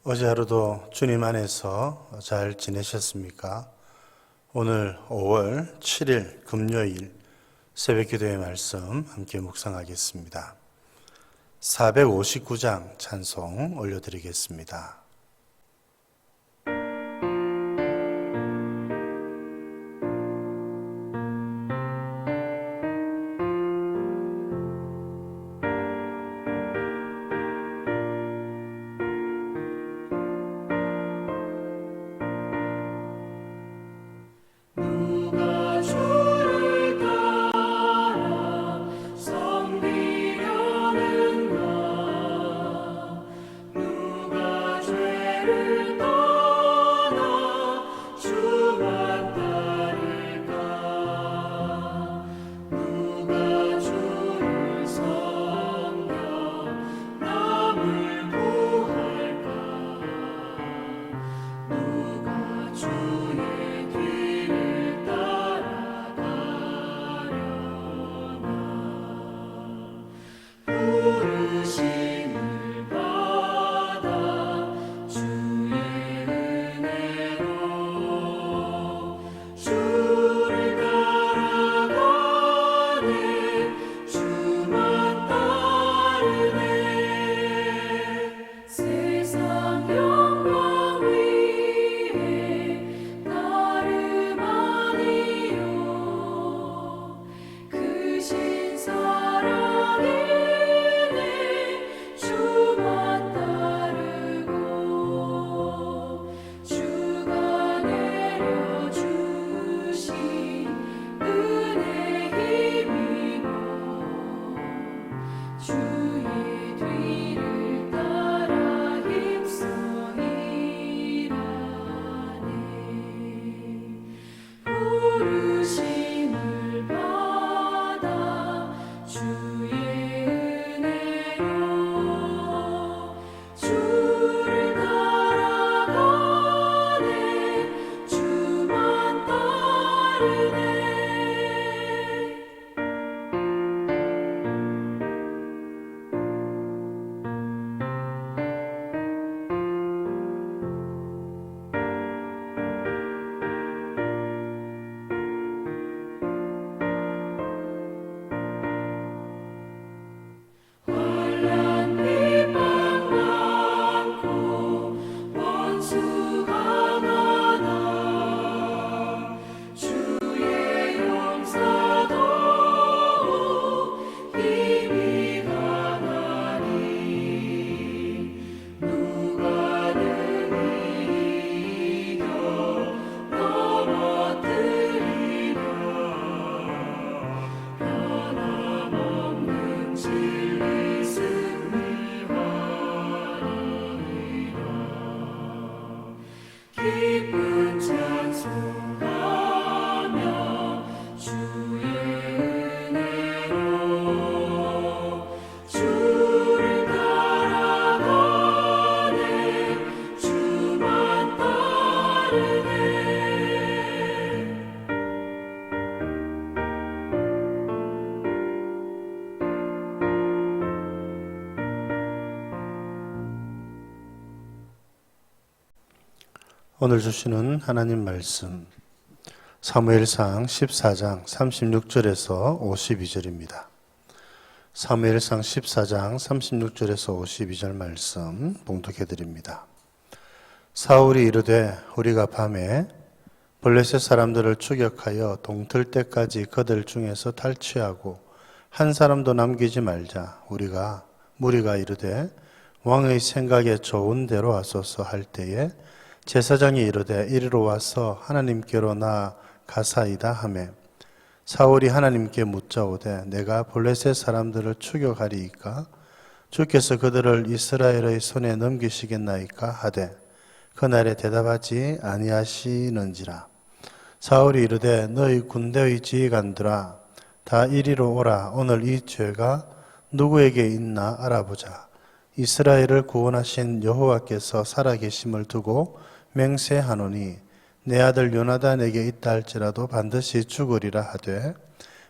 어제 하루도 주님 안에서 잘 지내셨습니까? 오늘 5월 7일 금요일 새벽 기도의 말씀 함께 묵상하겠습니다. 459장 찬송 올려드리겠습니다. 오늘 주시는 하나님 말씀 사무엘상 14장 36절에서 52절입니다. 사무엘상 14장 36절에서 52절 말씀 봉독해 드립니다. 사울이 이르되 우리가 밤에 블레셋 사람들을 추격하여 동틀 때까지 그들 중에서 탈취하고 한 사람도 남기지 말자. 무리가 이르되 왕의 생각에 좋은 대로 하소서 할 때에 제사장이 이르되 이리로 와서 하나님께로 나아가사이다 하매 사울이 하나님께 묻자오되 내가 블레셋 사람들을 추격하리이까 주께서 그들을 이스라엘의 손에 넘기시겠나이까 하되 그날에 대답하지 아니하시는지라. 사울이 이르되 너희 군대의 지휘관들아 다 이리로 오라. 오늘 이 죄가 누구에게 있나 알아보자. 이스라엘을 구원하신 여호와께서 살아계심을 두고 맹세하노니 내 아들 요나단에게 있다 할지라도 반드시 죽으리라 하되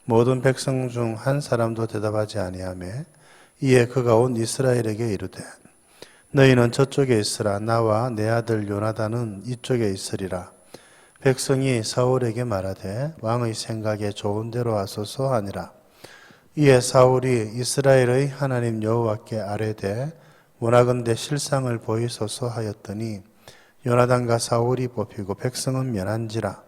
모든 백성 중 한 사람도 대답하지 아니하매 이에 그가 온 이스라엘에게 이르되 너희는 저쪽에 있으라. 나와 내 아들 요나단은 이쪽에 있으리라. 백성이 사울에게 말하되 왕의 생각에 좋은 대로 하소서 하니라. 이에 사울이 이스라엘의 하나님 여호와께 아뢰되 원하건대 실상을 보이소서 하였더니 요나단과 사울이 뽑히고 백성은 면한지라.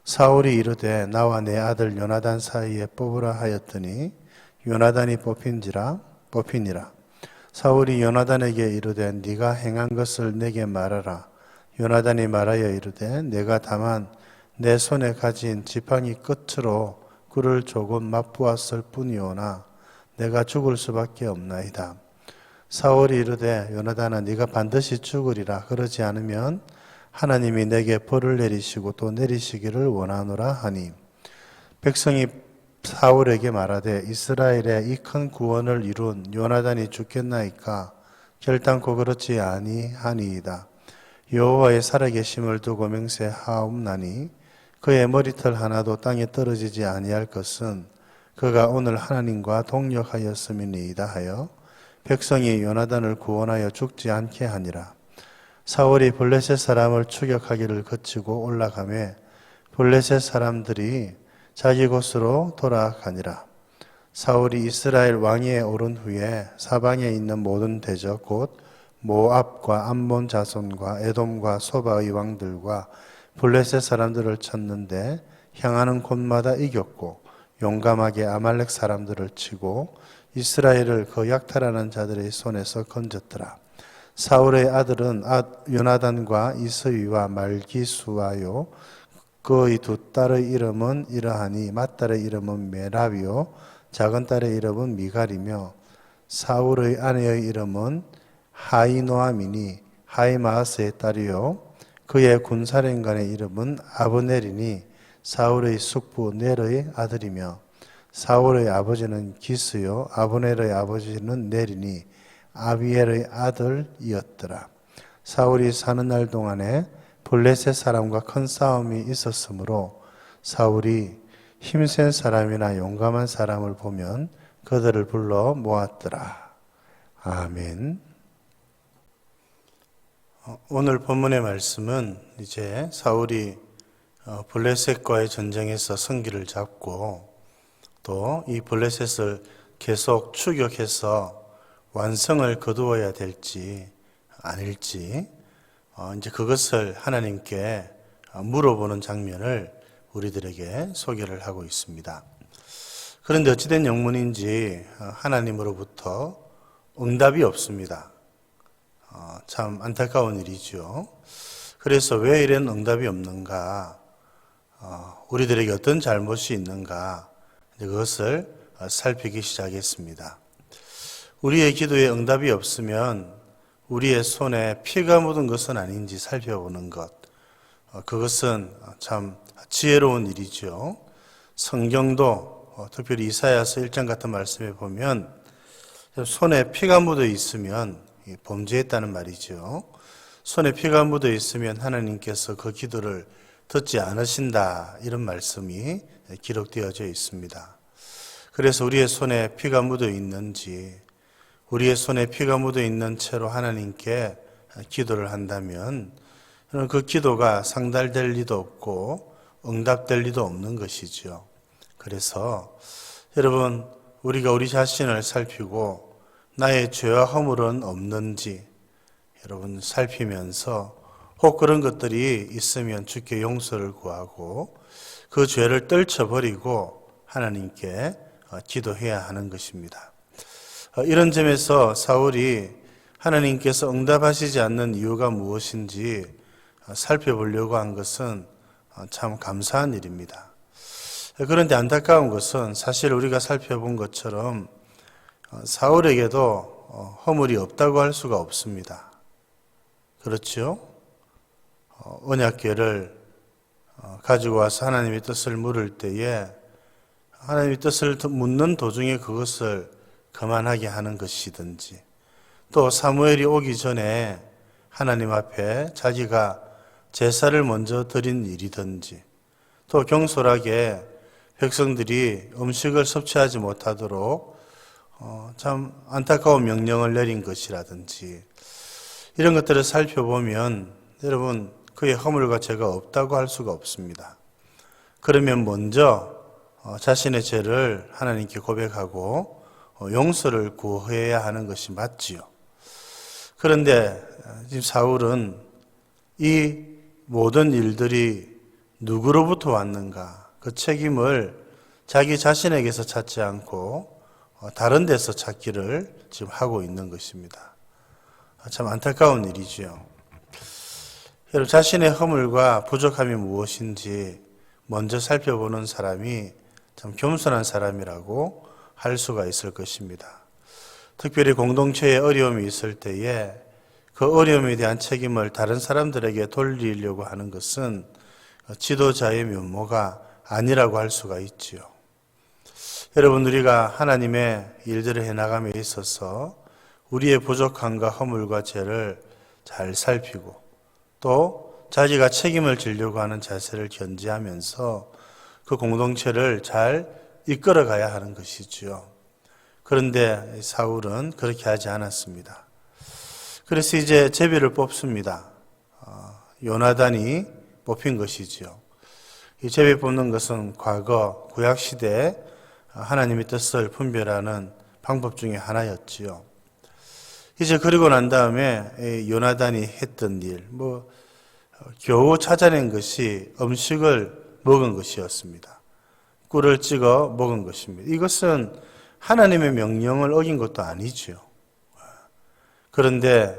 사울이 이르되 나와 내 아들 요나단 사이에 뽑으라 하였더니 요나단이 뽑히니라. 사울이 요나단에게 이르되 네가 행한 것을 내게 말하라. 요나단이 말하여 이르되 내가 다만 내 손에 가진 지팡이 끝으로 꿀을 조금 맛보았을 뿐이오나 내가 죽을 수밖에 없나이다. 사울이 이르되 요나단아 네가 반드시 죽으리라. 그러지 않으면 하나님이 내게 벌을 내리시고 또 내리시기를 원하노라 하니 백성이 사울에게 말하되 이스라엘의 이 큰 구원을 이룬 요나단이 죽겠나이까 결단코 그렇지 아니하니이다. 여호와의 살아계심을 두고 맹세하옵나니 그의 머리털 하나도 땅에 떨어지지 아니할 것은 그가 오늘 하나님과 동력하였음이니이다 하여 백성이 요나단을 구원하여 죽지 않게 하니라. 사울이 블레셋 사람을 추격하기를 거치고 올라가매 블레셋 사람들이 자기 곳으로 돌아가니라. 사울이 이스라엘 왕위에 오른 후에 사방에 있는 모든 대적 곧 모압과 암몬 자손과 에돔과 소바의 왕들과 블레셋 사람들을 쳤는데 향하는 곳마다 이겼고 용감하게 아말렉 사람들을 치고 이스라엘을 그 약탈하는 자들의 손에서 건졌더라. 사울의 아들은 요나단과 이스위와 말기수와요. 그의 두 딸의 이름은 이러하니 맏딸의 이름은 메라비요 작은 딸의 이름은 미갈이며 사울의 아내의 이름은 하이노아미니 하이마아스의 딸이요 그의 군사령관의 이름은 아브넬이니 사울의 숙부 넬의 아들이며 사울의 아버지는 기스요 아브넬의 아버지는 넬이니 아비엘의 아들이었더라. 사울이 사는 날 동안에 블레셋 사람과 큰 싸움이 있었으므로 사울이 힘센 사람이나 용감한 사람을 보면 그들을 불러 모았더라. 아멘. 오늘 본문의 말씀은 이제 사울이 블레셋과의 전쟁에서 승기를 잡고 또 이 블레셋을 계속 추격해서 완성을 거두어야 될지 아닐지 이제 그것을 하나님께 물어보는 장면을 우리들에게 소개를 하고 있습니다. 그런데 어찌된 영문인지 하나님으로부터 응답이 없습니다. 참 안타까운 일이죠. 그래서 왜 이런 응답이 없는가? 우리들에게 어떤 잘못이 있는가? 그것을 살피기 시작했습니다. 우리의 기도에 응답이 없으면 우리의 손에 피가 묻은 것은 아닌지 살펴보는 것, 그것은 참 지혜로운 일이죠. 성경도 특별히 이사야서 1장 같은 말씀에 보면 손에 피가 묻어 있으면 범죄했다는 말이죠. 손에 피가 묻어 있으면 하나님께서 그 기도를 듣지 않으신다, 이런 말씀이 기록되어져 있습니다. 그래서 우리의 손에 피가 묻어 있는지, 우리의 손에 피가 묻어 있는 채로 하나님께 기도를 한다면 그 기도가 상달될 리도 없고 응답될 리도 없는 것이죠. 그래서 여러분, 우리가 우리 자신을 살피고 나의 죄와 허물은 없는지 여러분 살피면서 혹 그런 것들이 있으면 주께 용서를 구하고 그 죄를 떨쳐버리고 하나님께 기도해야 하는 것입니다. 이런 점에서 사울이 하나님께서 응답하시지 않는 이유가 무엇인지 살펴보려고 한 것은 참 감사한 일입니다. 그런데 안타까운 것은 사실 우리가 살펴본 것처럼 사울에게도 허물이 없다고 할 수가 없습니다. 그렇죠? 언약궤를 가지고 와서 하나님의 뜻을 물을 때에 하나님의 뜻을 묻는 도중에 그것을 거만하게 하는 것이든지, 또 사무엘이 오기 전에 하나님 앞에 자기가 제사를 먼저 드린 일이든지, 또 경솔하게 백성들이 음식을 섭취하지 못하도록 참 안타까운 명령을 내린 것이라든지, 이런 것들을 살펴보면 여러분 그의 허물과 죄가 없다고 할 수가 없습니다. 그러면 먼저 자신의 죄를 하나님께 고백하고 용서를 구해야 하는 것이 맞지요. 그런데 지금 사울은 이 모든 일들이 누구로부터 왔는가? 그 책임을 자기 자신에게서 찾지 않고 다른 데서 찾기를 지금 하고 있는 것입니다. 참 안타까운 일이지요. 여러분 자신의 허물과 부족함이 무엇인지 먼저 살펴보는 사람이 참 겸손한 사람이라고 할 수가 있을 것입니다. 특별히 공동체에 어려움이 있을 때에 그 어려움에 대한 책임을 다른 사람들에게 돌리려고 하는 것은 지도자의 면모가 아니라고 할 수가 있지요. 여러분 우리가 하나님의 일들을 해나감에 있어서 우리의 부족함과 허물과 죄를 잘 살피고 또 자기가 책임을 지려고 하는 자세를 견지하면서 그 공동체를 잘 이끌어가야 하는 것이지요. 그런데 사울은 그렇게 하지 않았습니다. 그래서 이제 제비를 뽑습니다. 요나단이 뽑힌 것이지요. 이 제비 뽑는 것은 과거 구약시대에 하나님의 뜻을 분별하는 방법 중에 하나였지요. 이제 그리고 난 다음에 요나단이 했던 일, 겨우 찾아낸 것이 음식을 먹은 것이었습니다. 꿀을 찍어 먹은 것입니다. 이것은 하나님의 명령을 어긴 것도 아니지요. 그런데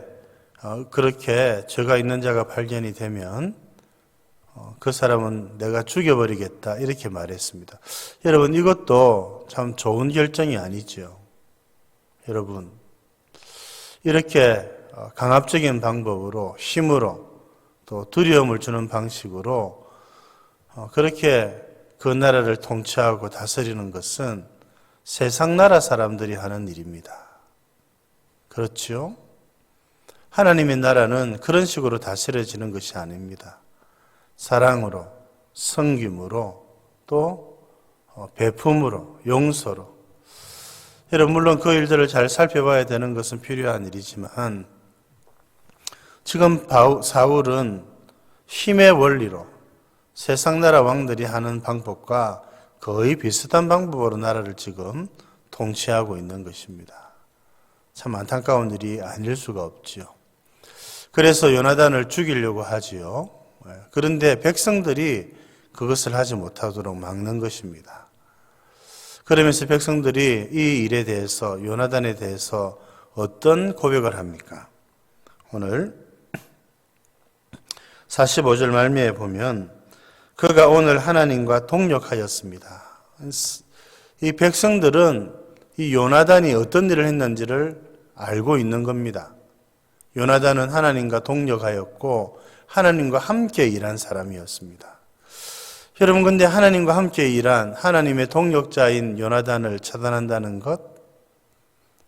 그렇게 죄가 있는 자가 발견이 되면 그 사람은 내가 죽여버리겠다 이렇게 말했습니다. 여러분 이것도 참 좋은 결정이 아니죠. 여러분 이렇게 강압적인 방법으로 힘으로 또 두려움을 주는 방식으로 그렇게 그 나라를 통치하고 다스리는 것은 세상 나라 사람들이 하는 일입니다. 그렇죠? 하나님의 나라는 그런 식으로 다스려지는 것이 아닙니다. 사랑으로, 섬김으로, 또 배품으로, 용서로. 여러분 물론 그 일들을 잘 살펴봐야 되는 것은 필요한 일이지만 지금 사울은 힘의 원리로 세상 나라 왕들이 하는 방법과 거의 비슷한 방법으로 나라를 지금 통치하고 있는 것입니다. 참 안타까운 일이 아닐 수가 없지요. 그래서 요나단을 죽이려고 하지요. 그런데 백성들이 그것을 하지 못하도록 막는 것입니다. 그러면서 백성들이 이 일에 대해서 요나단에 대해서 어떤 고백을 합니까? 오늘 45절 말미에 보면 그가 오늘 하나님과 동력하였습니다. 이 백성들은 이 요나단이 어떤 일을 했는지를 알고 있는 겁니다. 요나단은 하나님과 동력하였고 하나님과 함께 일한 사람이었습니다. 여러분 근데 하나님과 함께 일한 하나님의 동력자인 요나단을 차단한다는 것,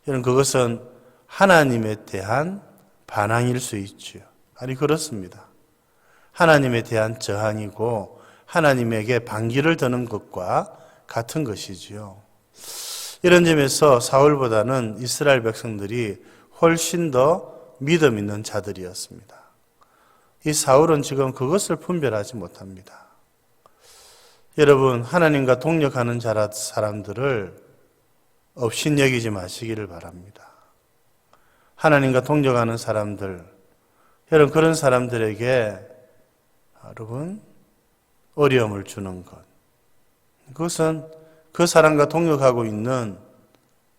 여러분 그것은 하나님에 대한 반항일 수 있지요. 아니 그렇습니다. 하나님에 대한 저항이고 하나님에게 반기를 드는 것과 같은 것이지요. 이런 점에서 사울보다는 이스라엘 백성들이 훨씬 더 믿음 있는 자들이었습니다. 이 사울은 지금 그것을 분별하지 못합니다. 여러분 하나님과 동력하는 사람들을 업신여기지 마시기를 바랍니다. 하나님과 동력하는 사람들, 여러분 그런 사람들에게 여러분 어려움을 주는 것, 그것은 그 사람과 동력하고 있는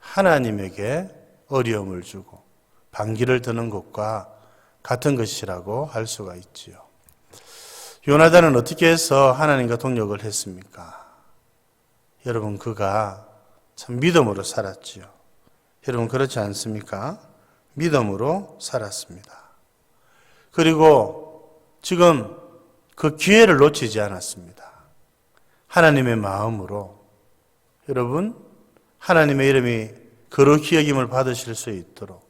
하나님에게 어려움을 주고 반기를 드는 것과 같은 것이라고 할 수가 있지요. 요나단은 어떻게 해서 하나님과 동력을 했습니까? 여러분 그가 참 믿음으로 살았지요. 여러분 그렇지 않습니까? 믿음으로 살았습니다. 그리고 지금 그 기회를 놓치지 않았습니다. 하나님의 마음으로 여러분 하나님의 이름이 거룩히 여김을 받으실 수 있도록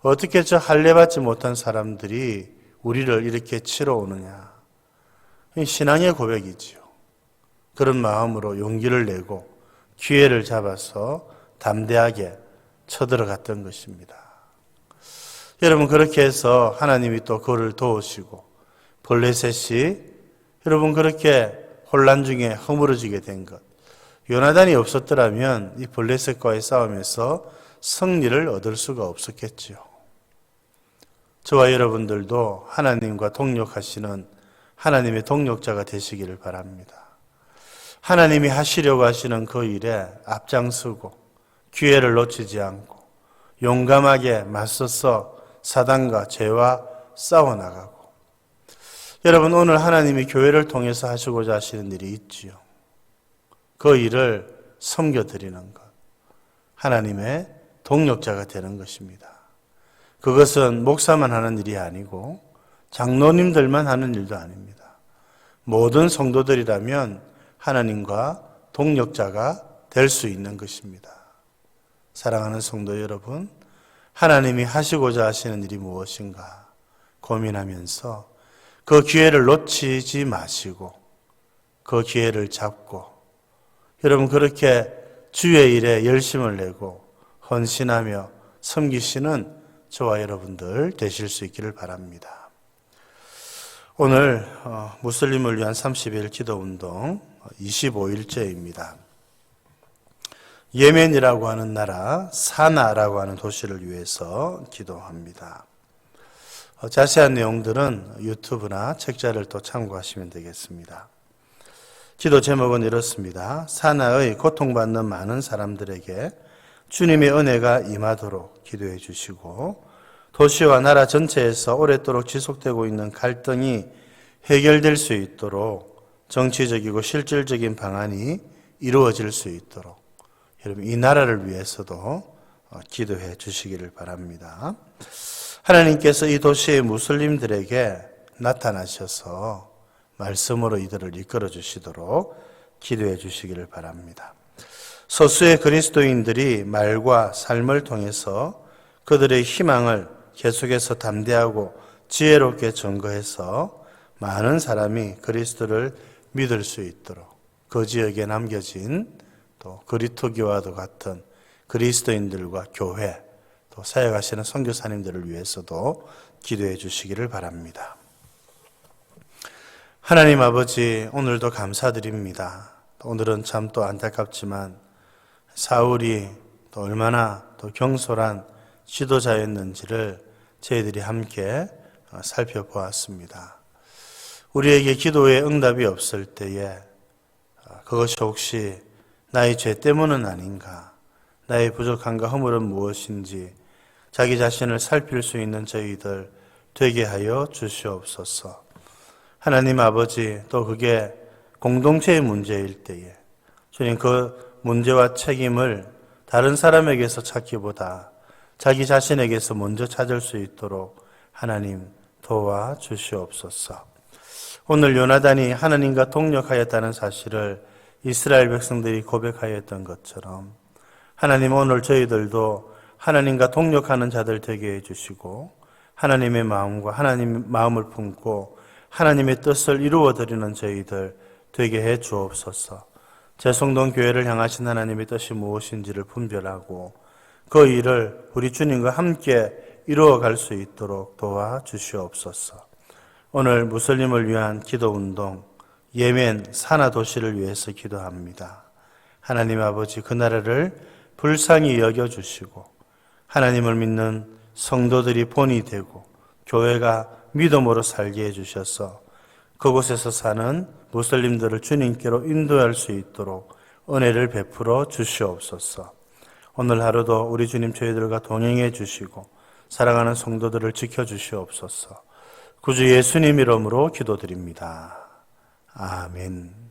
어떻게 저 할례받지 못한 사람들이 우리를 이렇게 치러 오느냐. 신앙의 고백이지요. 그런 마음으로 용기를 내고 기회를 잡아서 담대하게 쳐들어갔던 것입니다. 여러분 그렇게 해서 하나님이 또 그를 도우시고 블레셋이 여러분 그렇게 혼란 중에 허물어지게 된 것. 요나단이 없었더라면 이 블레셋과의 싸움에서 승리를 얻을 수가 없었겠지요. 저와 여러분들도 하나님과 동력하시는 하나님의 동력자가 되시기를 바랍니다. 하나님이 하시려고 하시는 그 일에 앞장서고 기회를 놓치지 않고 용감하게 맞서서 사단과 죄와 싸워나가고, 여러분 오늘 하나님이 교회를 통해서 하시고자 하시는 일이 있지요. 그 일을 섬겨드리는 것, 하나님의 동력자가 되는 것입니다. 그것은 목사만 하는 일이 아니고 장로님들만 하는 일도 아닙니다. 모든 성도들이라면 하나님과 동력자가 될 수 있는 것입니다. 사랑하는 성도 여러분, 하나님이 하시고자 하시는 일이 무엇인가 고민하면서 그 기회를 놓치지 마시고 그 기회를 잡고 여러분 그렇게 주의 일에 열심을 내고 헌신하며 섬기시는 저와 여러분들 되실 수 있기를 바랍니다. 오늘 무슬림을 위한 30일 기도운동 25일째입니다. 예멘이라고 하는 나라 사나라고 하는 도시를 위해서 기도합니다. 자세한 내용들은 유튜브나 책자를 또 참고하시면 되겠습니다. 기도 제목은 이렇습니다. 사나의 고통받는 많은 사람들에게 주님의 은혜가 임하도록 기도해 주시고, 도시와 나라 전체에서 오랫도록 지속되고 있는 갈등이 해결될 수 있도록 정치적이고 실질적인 방안이 이루어질 수 있도록 여러분 이 나라를 위해서도 기도해 주시기를 바랍니다. 하나님께서 이 도시의 무슬림들에게 나타나셔서 말씀으로 이들을 이끌어 주시도록 기도해 주시기를 바랍니다. 소수의 그리스도인들이 말과 삶을 통해서 그들의 희망을 계속해서 담대하고 지혜롭게 증거해서 많은 사람이 그리스도를 믿을 수 있도록 그 지역에 남겨진 또 그리토교와도 같은 그리스도인들과 교회 또 사역하시는 선교사님들을 위해서도 기도해 주시기를 바랍니다. 하나님 아버지, 오늘도 감사드립니다. 오늘은 참 또 안타깝지만 사울이 또 얼마나 또 경솔한 지도자였는지를 저희들이 함께 살펴보았습니다. 우리에게 기도의 응답이 없을 때에 그것이 혹시 나의 죄 때문은 아닌가, 나의 부족함과 허물은 무엇인지 자기 자신을 살필 수 있는 저희들 되게 하여 주시옵소서. 하나님 아버지, 또 그게 공동체의 문제일 때에 주님 그 문제와 책임을 다른 사람에게서 찾기보다 자기 자신에게서 먼저 찾을 수 있도록 하나님 도와주시옵소서. 오늘 요나단이 하나님과 동력하였다는 사실을 이스라엘 백성들이 고백하였던 것처럼 하나님 오늘 저희들도 하나님과 동력하는 자들 되게 해주시고 하나님의 마음과 하나님의 마음을 품고 하나님의 뜻을 이루어드리는 저희들 되게 해 주옵소서. 제송동 교회를 향하신 하나님의 뜻이 무엇인지를 분별하고 그 일을 우리 주님과 함께 이루어갈 수 있도록 도와주시옵소서. 오늘 무슬림을 위한 기도운동 예멘 사나 도시를 위해서 기도합니다. 하나님 아버지, 그 나라를 불쌍히 여겨주시고 하나님을 믿는 성도들이 본이 되고 교회가 믿음으로 살게 해주셔서 그곳에서 사는 무슬림들을 주님께로 인도할 수 있도록 은혜를 베풀어 주시옵소서. 오늘 하루도 우리 주님 저희들과 동행해 주시고 사랑하는 성도들을 지켜주시옵소서. 구주 예수님 이름으로 기도드립니다. 아멘.